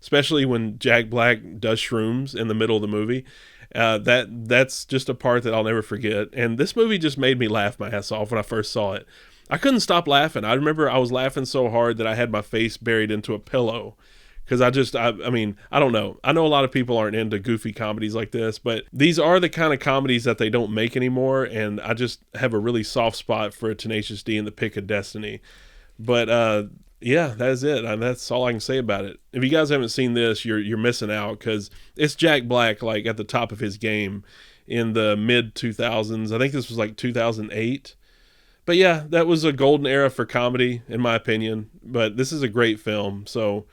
especially when Jack Black does shrooms in the middle of the movie. That's just a part that I'll never forget. And this movie just made me laugh my ass off when I first saw it. I couldn't stop laughing. I remember I was laughing so hard that I had my face buried into a pillow. Because I don't know. I know a lot of people aren't into goofy comedies like this, but these are the kind of comedies that they don't make anymore, and I just have a really soft spot for Tenacious D and The Pick of Destiny. But yeah, that's it. That's all I can say about it. If you guys haven't seen this, you're missing out, because it's Jack Black like at the top of his game in the mid 2000s. I think this was like 2008. But yeah, that was a golden era for comedy, in my opinion. But this is a great film. So,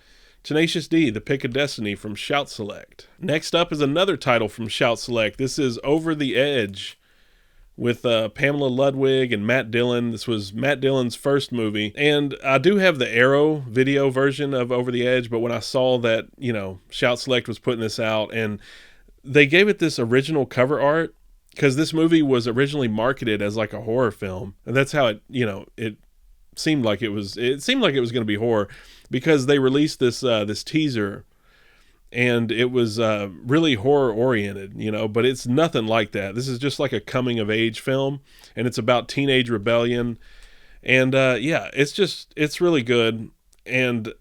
Tenacious D, The Pick of Destiny from Shout Select. Next up is another title from Shout Select. This is Over the Edge with Pamela Ludwig and Matt Dillon. This was Matt Dillon's first movie. And I do have the Arrow video version of Over the Edge, but when I saw that, Shout Select was putting this out, and they gave it this original cover art, because this movie was originally marketed as like a horror film. And that's how it seemed like it was going to be horror, because they released this teaser, and it was really horror oriented, but it's nothing like that. This is just like a coming of age film, and it's about teenage rebellion. And it's really good. And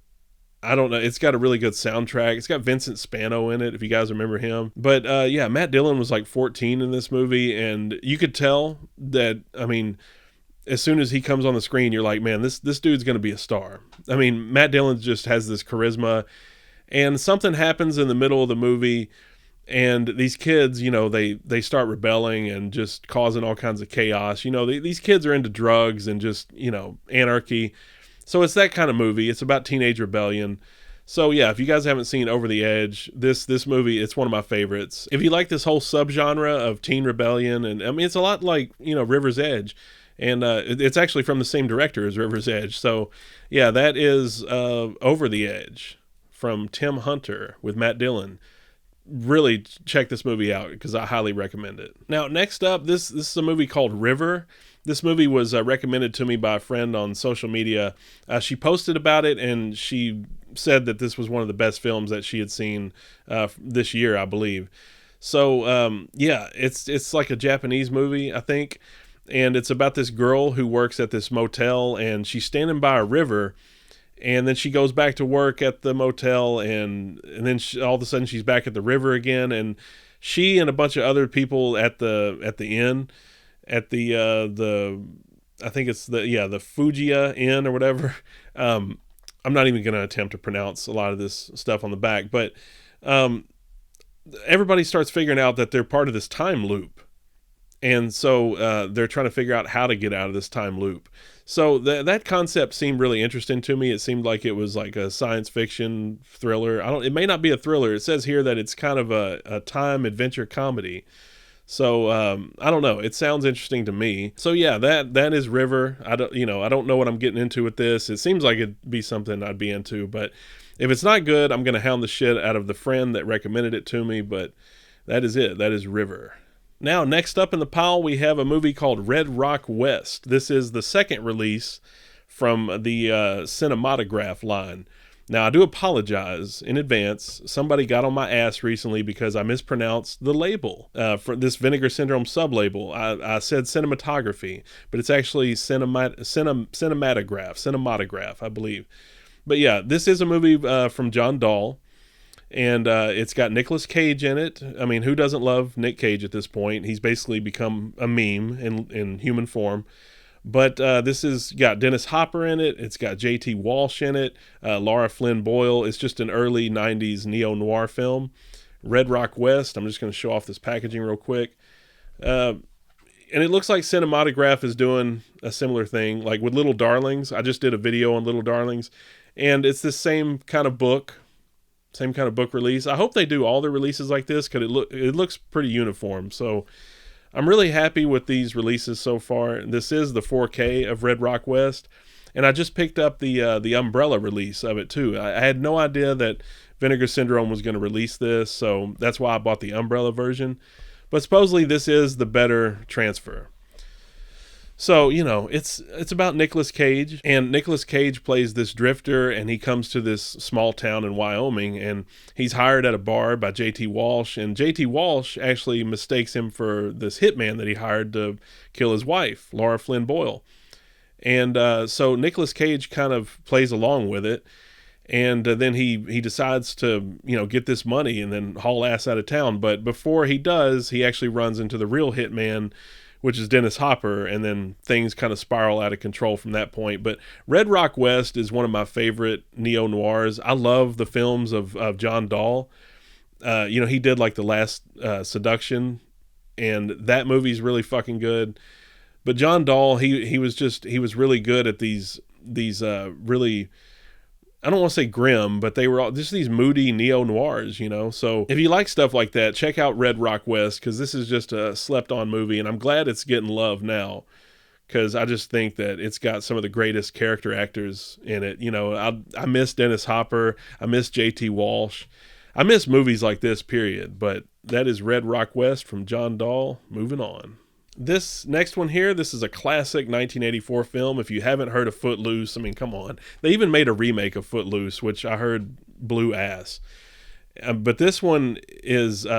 I don't know, it's got a really good soundtrack. It's got Vincent Spano in it, if you guys remember him. But Matt Dillon was like 14 in this movie, and you could tell that, as soon as he comes on the screen, you're like, man, this dude's going to be a star. Matt Dillon just has this charisma, and something happens in the middle of the movie, and these kids, they start rebelling and just causing all kinds of chaos. These kids are into drugs and just, anarchy. So it's that kind of movie. It's about teenage rebellion. So yeah, if you guys haven't seen Over the Edge, this movie, it's one of my favorites. If you like this whole subgenre of teen rebellion, and it's a lot like, River's Edge. And it's actually from the same director as River's Edge. So yeah, that is Over the Edge from Tim Hunter with Matt Dillon. Really check this movie out, because I highly recommend it. Now, next up, this is a movie called River. This movie was recommended to me by a friend on social media. She posted about it, and she said that this was one of the best films that she had seen this year, I believe. So it's like a Japanese movie, I think. And it's about this girl who works at this motel, and she's standing by a river, and then she goes back to work at the motel, and then all of a sudden she's back at the river again, and she and a bunch of other people at the inn, at the I think it's the Fujiya Inn or whatever. I'm not even going to attempt to pronounce a lot of this stuff on the back, but everybody starts figuring out that they're part of this time loop. And so they're trying to figure out how to get out of this time loop. So that concept seemed really interesting to me. It seemed like it was like a science fiction thriller. It may not be a thriller. It says here that it's kind of a time adventure comedy. So I don't know. It sounds interesting to me. So yeah, that is River. I don't know what I'm getting into with this. It seems like it'd be something I'd be into, but if it's not good, I'm going to hound the shit out of the friend that recommended it to me. But that is it. That is River. Now, next up in the pile, we have a movie called Red Rock West. This is the second release from the Cinematograph line. Now, I do apologize in advance. Somebody got on my ass recently because I mispronounced the label for this Vinegar Syndrome sub-label. I said cinematography, but it's actually cinematograph, I believe. But yeah, this is a movie from John Dahl. And it's got Nicolas Cage in it. Who doesn't love Nick Cage at this point? He's basically become a meme in human form. But this has got Dennis Hopper in it. It's got J.T. Walsh in it. Laura Flynn Boyle. It's just an early 90s neo-noir film. Red Rock West. I'm just going to show off this packaging real quick. And it looks like Cinematograph is doing a similar thing. Like with Little Darlings. I just did a video on Little Darlings. And it's the same kind of book. Same kind of book release. I hope they do all the releases like this, because it looks pretty uniform. So I'm really happy with these releases so far. This is the 4K of Red Rock West, and I just picked up the Umbrella release of it too. I had no idea that Vinegar Syndrome was going to release this, so that's why I bought the Umbrella version. But supposedly this is the better transfer. So, it's about Nicolas Cage, and Nicolas Cage plays this drifter, and he comes to this small town in Wyoming, and he's hired at a bar by J.T. Walsh, and J.T. Walsh actually mistakes him for this hitman that he hired to kill his wife, Laura Flynn Boyle. And so Nicolas Cage kind of plays along with it, and then he decides to, get this money and then haul ass out of town. But before he does, he actually runs into the real hitman, which is Dennis Hopper, and then things kind of spiral out of control from that point. But Red Rock West is one of my favorite neo-noirs. I love the films of John Dahl. He did like The Last Seduction, and that movie's really fucking good. But John Dahl, he was really good at these really, I don't want to say grim, but they were all just these moody neo-noirs, you know? So if you like stuff like that, check out Red Rock West, because this is just a slept-on movie, and I'm glad it's getting love now, because I just think that it's got some of the greatest character actors in it. You know, I miss Dennis Hopper. I miss J.T. Walsh. I miss movies like this, period. But that is Red Rock West from John Dahl. Moving on. This next one here, this is a classic 1984 film. If you haven't heard of Footloose, I mean, come on. They even made a remake of Footloose, which I heard blew ass. But this one is, you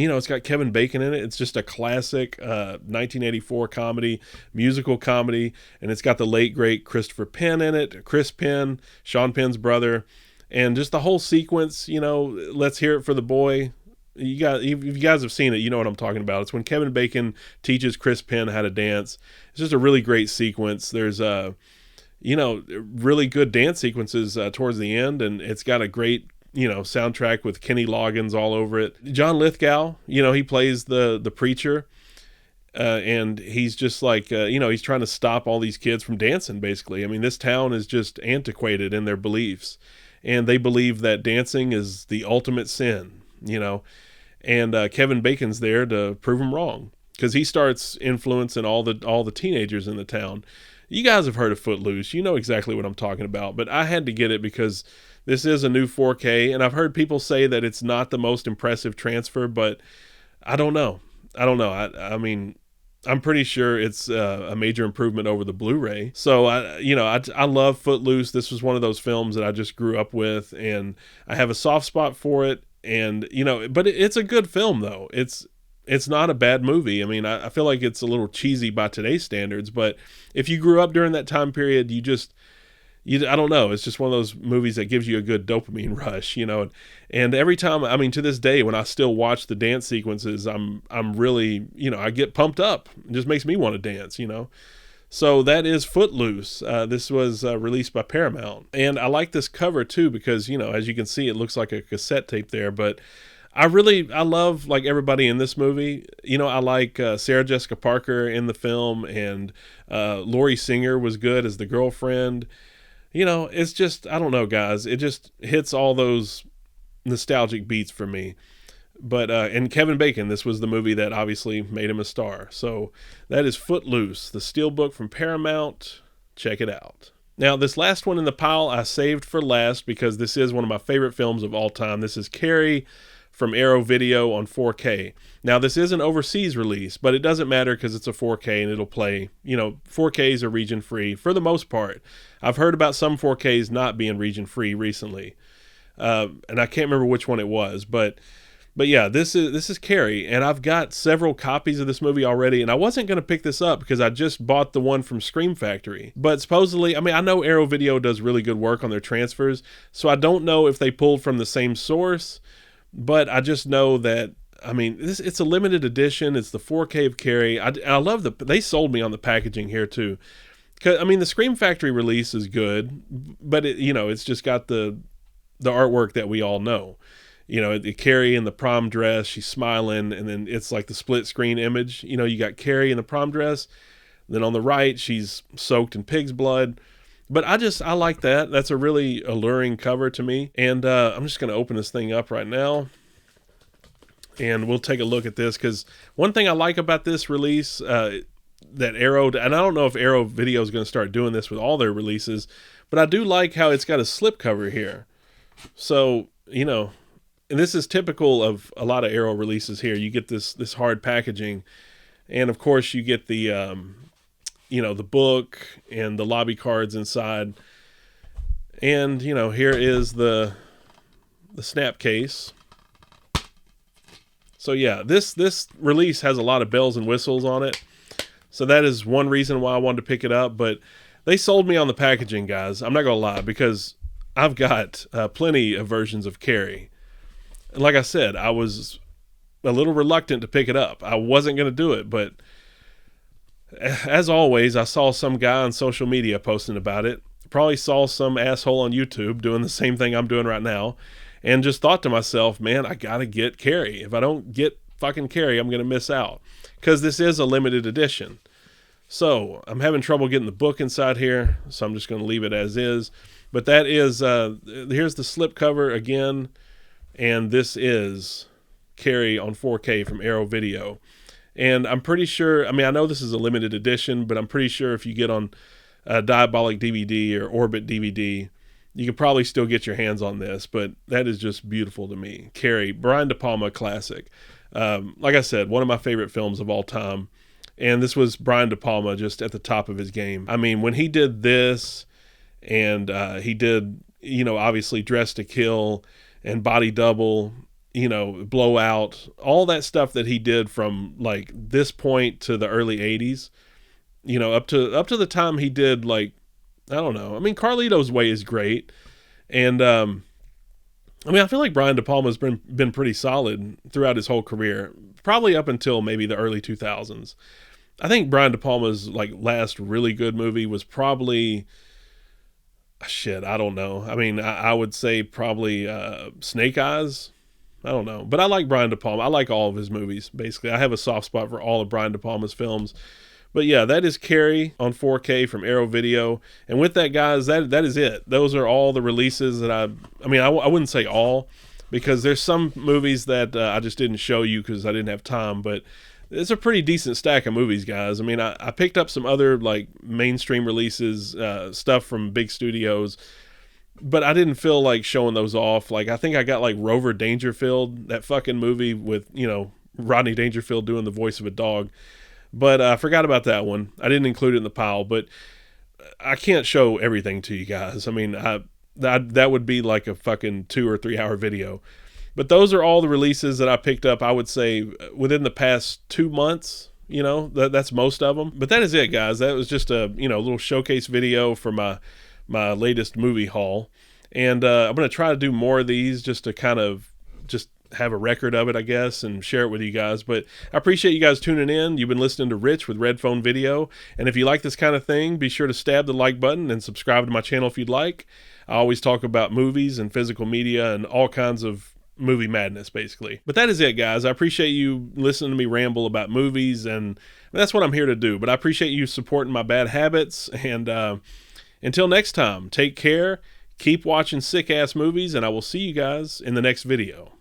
know, it's got Kevin Bacon in it. It's just a classic 1984 comedy, musical comedy. And it's got the late, great Christopher Penn in it. Chris Penn, Sean Penn's brother. And just the whole sequence, you know, Let's Hear It for the Boy. If you guys have seen it, you know what I'm talking about. It's when Kevin Bacon teaches Chris Penn how to dance. It's just a really great sequence. There's you know, really good dance sequences towards the end, and it's got a great, you know, soundtrack with Kenny Loggins all over it. John Lithgow, you know, he plays the preacher, and he's just like, you know, he's trying to stop all these kids from dancing, basically. I mean, this town is just antiquated in their beliefs, and they believe that dancing is the ultimate sin, you know. And Kevin Bacon's there to prove him wrong, because he starts influencing all the teenagers in the town. You guys have heard of Footloose. You know exactly what I'm talking about. But I had to get it because this is a new 4K, and I've heard people say that it's not the most impressive transfer, but I don't know. I mean, I'm pretty sure it's a major improvement over the Blu-ray. So I love Footloose. This was one of those films that I just grew up with, and I have a soft spot for it. And, you know, but it's a good film, though. It's not a bad movie. I mean, I feel like it's a little cheesy by today's standards, but if you grew up during that time period, I don't know. It's just one of those movies that gives you a good dopamine rush, you know. And every time, I mean, to this day, when I still watch the dance sequences, I'm really, you know, I get pumped up. It just makes me want to dance, you know. So that is Footloose. This was released by Paramount. And I like this cover too, because, you know, as you can see, it looks like a cassette tape there. But I love, like, everybody in this movie. You know, I like Sarah Jessica Parker in the film, and Laurie Singer was good as the girlfriend. You know, it's just, I don't know, guys. It just hits all those nostalgic beats for me. But, and Kevin Bacon, this was the movie that obviously made him a star. So that is Footloose, the steelbook from Paramount. Check it out. Now, this last one in the pile I saved for last because this is one of my favorite films of all time. This is Carrie from Arrow Video on 4K. Now, this is an overseas release, but it doesn't matter because it's a 4K and it'll play. You know, 4Ks are region-free for the most part. I've heard about some 4Ks not being region-free recently. And I can't remember which one it was, but yeah, this is Carrie, and I've got several copies of this movie already, and I wasn't going to pick this up because I just bought the one from Scream Factory. But supposedly, I mean, I know Arrow Video does really good work on their transfers, so I don't know if they pulled from the same source, but I just know that, I mean, it's a limited edition. It's the 4K of Carrie. I love they sold me on the packaging here too. 'Cause, I mean, the Scream Factory release is good, but it's just got the artwork that we all know. You know, the Carrie in the prom dress, she's smiling, and then it's like the split screen image. You know, you got Carrie in the prom dress, then on the right, she's soaked in pig's blood. But I like that. That's a really alluring cover to me. And I'm just going to open this thing up right now, and we'll take a look at this, because one thing I like about this release, that Arrow, and I don't know if Arrow Video is going to start doing this with all their releases, but I do like how it's got a slipcover here. So, you know, and this is typical of a lot of Arrow releases here. You get this hard packaging, and of course you get the the book and the lobby cards inside. And, you know, here is the snap case. So yeah, this release has a lot of bells and whistles on it. So that is one reason why I wanted to pick it up, but they sold me on the packaging, guys. I'm not going to lie, because I've got plenty of versions of Carrie. And like I said, I was a little reluctant to pick it up. I wasn't going to do it, but as always, I saw some guy on social media posting about it. Probably saw some asshole on YouTube doing the same thing I'm doing right now, and just thought to myself, man, I got to get Carrie. If I don't get fucking Carrie, I'm going to miss out, because this is a limited edition. So I'm having trouble getting the book inside here, so I'm just going to leave it as is. But that is, here's the slipcover again, and this is Carrie on 4K from Arrow Video. And I'm pretty sure, I mean, I know this is a limited edition, but I'm pretty sure if you get on Diabolic DVD or Orbit DVD, you could probably still get your hands on this. But that is just beautiful to me. Carrie, Brian De Palma classic. Like I said, one of my favorite films of all time. And this was Brian De Palma just at the top of his game. I mean, when he did this, and he did, you know, obviously Dress to Kill and Body Double, you know, Blowout, all that stuff that he did from like this point to the early 80s, you know, up to the time he did, like, I don't know. I mean, Carlito's Way is great. And I mean, I feel like Brian De Palma's been pretty solid throughout his whole career, probably up until maybe the early 2000s. I think Brian De Palma's like last really good movie was probably, shit, I don't know. I mean, I would say probably Snake Eyes. I don't know. But I like Brian De Palma. I like all of his movies, basically. I have a soft spot for all of Brian De Palma's films. But yeah, that is Carrie on 4K from Arrow Video. And with that, guys, that is it. Those are all the releases that I mean, I wouldn't say all, because there's some movies that I just didn't show you because I didn't have time. But it's a pretty decent stack of movies, guys. I mean, I picked up some other like mainstream releases, stuff from big studios, but I didn't feel like showing those off. Like, I think I got like Rover Dangerfield, that fucking movie with, you know, Rodney Dangerfield doing the voice of a dog. But I forgot about that one. I didn't include it in the pile, but I can't show everything to you guys. I mean, that would be like a fucking 2 or 3 hour video. But those are all the releases that I picked up, I would say, within the past 2 months. You know, that's most of them. But that is it, guys. That was just a, you know, little showcase video for my latest movie haul. And I'm going to try to do more of these just to kind of just have a record of it, I guess, and share it with you guys. But I appreciate you guys tuning in. You've been listening to Rich with Red Phone Video. And if you like this kind of thing, be sure to stab the like button and subscribe to my channel if you'd like. I always talk about movies and physical media and all kinds of movie madness, basically. But that is it, guys. I appreciate you listening to me ramble about movies, and that's what I'm here to do. But I appreciate you supporting my bad habits. And until next time, take care, keep watching sick-ass movies, and I will see you guys in the next video.